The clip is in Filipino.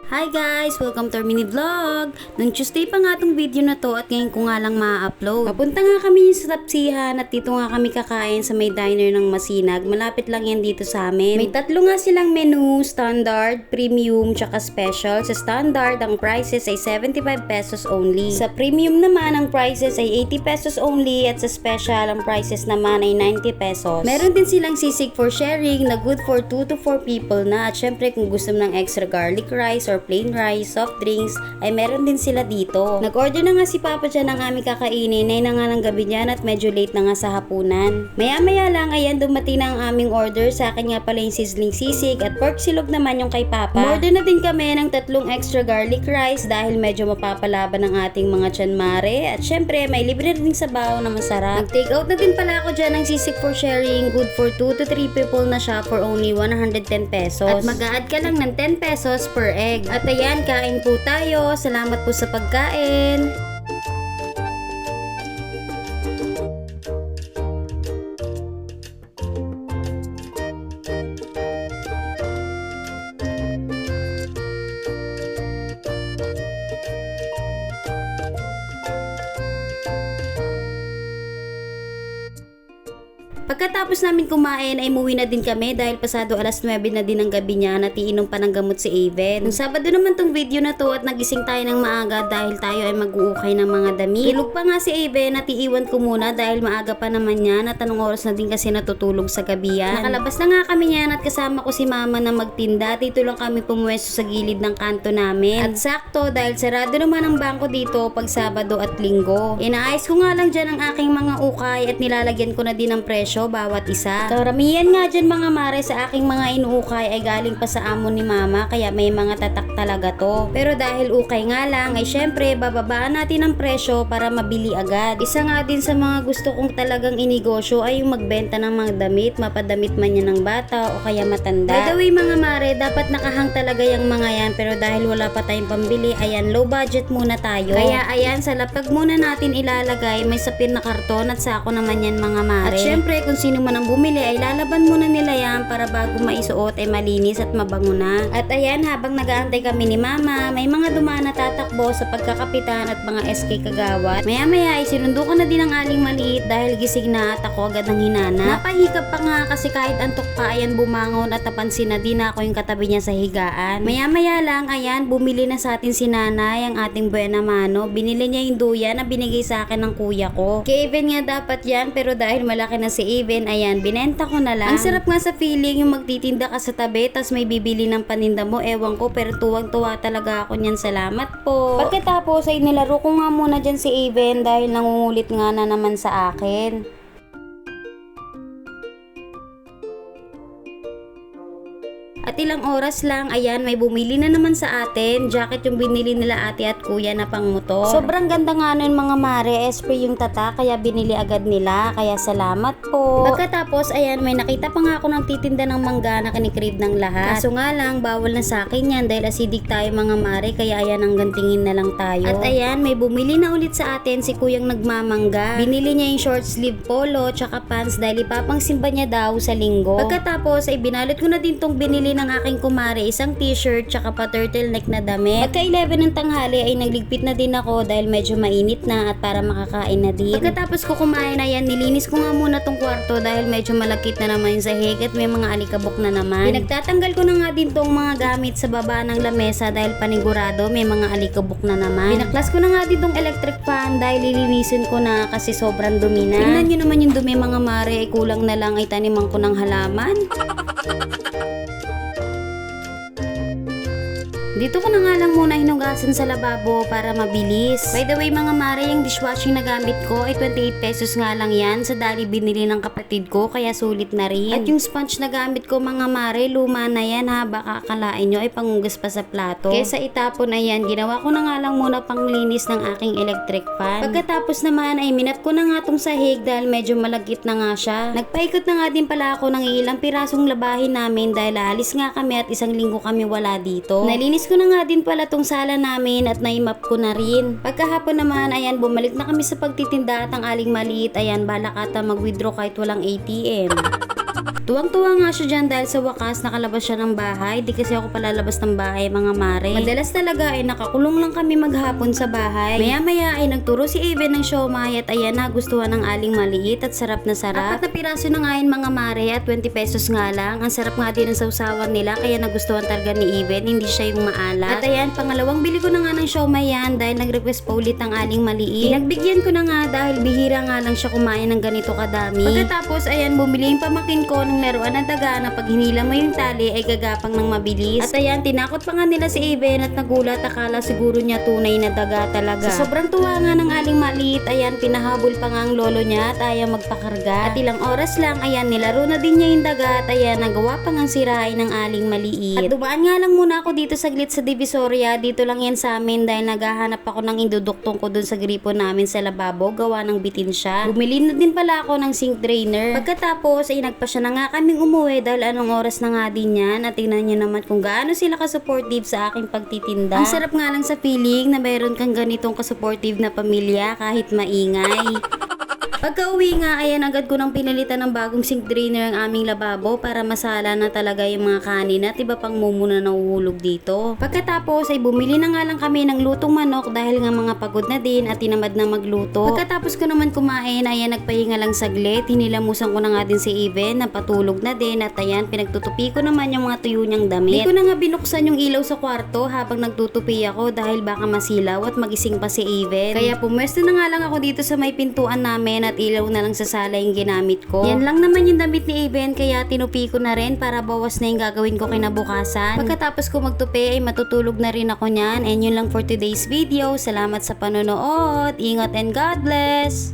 Hi guys! Welcome to our mini vlog! Nung Tuesday pa nga tong video na to at ngayon ko nga lang ma-upload. Papunta nga kami sa Tapsihan at dito nga kami kakain sa may diner ng Masinag. Malapit lang yan dito sa amin. May tatlo nga silang menu, standard, premium, tsaka special. Sa standard, ang prices ay 75 pesos only. Sa premium naman, ang prices ay 80 pesos only at sa special, ang prices naman ay 90 pesos. Meron din silang sisig for sharing na good for 2 to 4 people na at syempre kung gusto mo ng extra garlic rice or plain rice, soft drinks, ay meron din sila dito. Nag-order na nga si Papa dyan ng aming kakainin, ay na nga ng gabi niyan at medyo late na nga sa hapunan. Maya-maya lang, ayan, dumating na ang aming order. Sa akin nga pala yung sizzling sisig at pork silog naman yung kay Papa. Order na din kami ng 3 extra garlic rice dahil medyo mapapalaban ang ating mga tiyan mare at syempre may libre rin sabaw na masarap. Nag-take out na din pala ako dyan ng sisig for sharing, good for 2 to 3 people na siya for only 110 pesos. At mag-a-add ka lang ng 10 pesos per egg. At ayan, kain po tayo. Salamat po sa pagkain. Pagkatapos namin kumain ay muwi na din kami dahil pasado alas 9 na din ng gabi niya at iinom pa ng gamot si Aven. Nung Sabado naman tong video na to at nagising tayo ng maaga dahil tayo ay mag-uukay ng mga damit. Tulog pa nga si Aven at iiwan ko muna dahil maaga pa naman yan at anong oras na din kasi natutulog sa gabi yan. Nakalabas na nga kami yan at kasama ko si mama na magtinda. Dito lang kami pumuwesto sa gilid ng kanto namin. At sakto dahil sarado naman ang bangko dito pag Sabado at Linggo. Inaayos ko nga lang dyan ang aking mga ukay at nilalagyan ko na din ng presyo bawat isa. Karamihan nga dyan mga mare sa aking mga inuukay ay galing pa sa amo ni mama kaya may mga tatak talaga to. Pero dahil ukay nga lang ay syempre bababaan natin ang presyo para mabili agad. Isa nga din sa mga gusto kong talagang inegosyo ay yung magbenta ng mga damit, mapadamit man yan ng bata o kaya matanda. By the way mga mare, dapat nakahang talaga yung mga yan pero dahil wala pa tayong pambili, ayan low budget muna tayo. Kaya ayan sa lapag muna natin ilalagay, may sapin na karton at sako naman yan mga mare. At syempre kung sino man ang bumili ay lalaban muna nila yan para bago maisuot ay malinis at mabango na. At ayan, habang nag-aantay kami ni mama, may mga dumaan na tatakbo sa pagkakapitan at mga SK kagawad. Maya-maya ay sinundo ko na din ang aling maliit dahil gising na at ako agad ng hinana. Napahikap pa nga kasi kahit antok pa ayan bumangon at napansin na din ako yung katabi niya sa higaan. Maya-maya lang, ayan, bumili na sa atin si nanay ang ating buena mano. Binili niya yung duya na binigay sa akin ng kuya ko. Kay Even nga dapat yan pero dahil malaki na si Even, ayan, binenta ko na lang. Ang sarap nga sa feeling yung magtitinda ka sa tabi tas may bibili ng paninda mo, ewan ko pero tuwang-tuwa talaga ako niyan. Salamat po. Pagkatapos ay nilaro ko nga muna dyan si Even dahil nangungulit nga na naman sa akin. At ilang oras lang, ayan, may bumili na naman sa atin. Jacket yung binili nila ate at kuya na pang motor. Sobrang ganda nga nun mga mare, espre yung tata, kaya binili agad nila. Kaya salamat po. Pagkatapos, ayan, may nakita pa nga ako ng titinda ng mangga na kinikrib ng lahat. Kaso nga lang, bawal na sa akin yan dahil acidic tayo mga mare, kaya ayan, ang gantingin na lang tayo. At ayan, may bumili na ulit sa atin si kuyang nagmamangga. Binili niya yung short sleeve polo, tsaka pants dahil ipapangsimba niya daw sa linggo. Pagkatapos, ay binalot ko na din tong binili ng aking kumare, isang t-shirt tsaka pa turtleneck na damit. Pagka 11 ng tanghali ay nagligpit na din ako dahil medyo mainit na at para makakain na din. Pagkatapos ko kumain na yan, nilinis ko nga muna tong kwarto dahil medyo malakit na naman yung sahig at may mga alikabok na naman. Pinagtatanggal ko na nga din tong mga gamit sa baba ng lamesa dahil panigurado may mga alikabok na naman. Pinaklas ko na nga din tong electric fan dahil lilinisin ko na kasi sobrang dumi na. Tingnan nyo naman yung dumi mga mare, ay kulang na lang ay taniman ko ng halaman. Dito ko na nga lang muna hinugasan sa lababo para mabilis. By the way mga mare, yung dishwashing na gamit ko ay 28 pesos nga lang yan. Sa dali binili ng kapatid ko kaya sulit na rin. At yung sponge na gamit ko mga mare, luma na yan ha. Baka akalain nyo ay pangugas pa sa plato. Kesa itapon na yan, ginawa ko na nga lang muna panglinis ng aking electric fan. Pagkatapos naman ay minap ko na nga tong sahig dahil medyo malagkit na nga siya. Nagpaikot na nga din pala ako ng ilang pirasong labahin namin dahil alis nga kami at isang linggo kami wala dito. Nalinis ko na nga din pala tong sala namin at naimap ko na rin. Pagkahapon naman, ayan, bumalik na kami sa pagtitinda at ang aling maliit, ayan, balak ata mag-withdraw kahit walang ATM. Tuwang-tuwa nga siya dyan dahil sa wakas nakalabas siya ng bahay. Di kasi ako palalabas ng bahay mga mare. Madalas talaga ay nakakulong lang kami maghapon sa bahay. Maya-maya ay nagturo si Aven ng siomay at ayan na gustuhan ng aling maliit at sarap na sarap. 4 na piraso na nga yun mga mare at 20 pesos nga lang. Ang sarap nga din ng sausawan nila kaya nagustuhan talaga ni Aven, hindi siya yung maalat. At ayan, pangalawang bili ko na nga ng siomay yan dahil nag-request pa ulit ang aling maliit. Pinagbigyan ko na nga dahil bihira nga lang siya kumain ng ganito kadami. Pagkatapos ayan, bumili yung pamakin ko ng laruan ng daga na pag hinila mo yung tali ay gagapang ng mabilis. At ayan, tinakot pa nga nila si Aven at nagulat, akala siguro niya tunay na daga talaga. Sa sobrang tuwa nga ng aling maliit, ayan, pinahabol pa nga ang lolo niya at ayaw magpakarga. At ilang oras lang, ayan, nilaro na din niya yung daga at ayan, nagawa pa nga sirain ng aling maliit. At dumaan nga lang muna ako dito saglit sa Divisoria, dito lang yan sa amin dahil naghahanap ako ng induduktong ko dun sa gripo namin sa lababo, gawa ng bitin siya. Bumili na din pala ako ng sink drainer. Pagkatapos ay nagpa siya na nga kaming umuwi dahil anong oras na nga din yan at tingnan niyo naman kung gaano sila ka-supportive sa aking pagtitinda. Ang sarap nga lang sa feeling na mayroon kang ganitong ka-supportive na pamilya kahit maingay. Pagka-uwi nga, ayan, agad ko nang pinalitan ng bagong sink drainer ang aming lababo para masala na talaga yung mga kanin at iba pang mumu na nahuhulog dito. Pagkatapos ay bumili na nga lang kami ng lutong manok dahil nga mga pagod na din at tinamad na magluto. Pagkatapos ko naman kumain, ayan, nagpahinga lang saglit. Hinilamusan ko na nga din si Aven na patulog na din at ayan, pinagtutupi ko naman yung mga tuyo niyang damit. Hindi ko na nga binuksan yung ilaw sa kwarto habang nagtutupi ako dahil baka masilaw at magising pa si Aven. Kaya pumwesto na nga lang ako dito sa may pintuan namin at ilaw na lang sa sala yung ginamit ko. Yan lang naman yung damit ni Aven kaya tinupi ko na rin para bawas na yung gagawin ko kinabukasan. Pagkatapos ko magtupi ay matutulog na rin ako niyan. And yun lang for today's video. Salamat sa panonood. Ingat and God bless!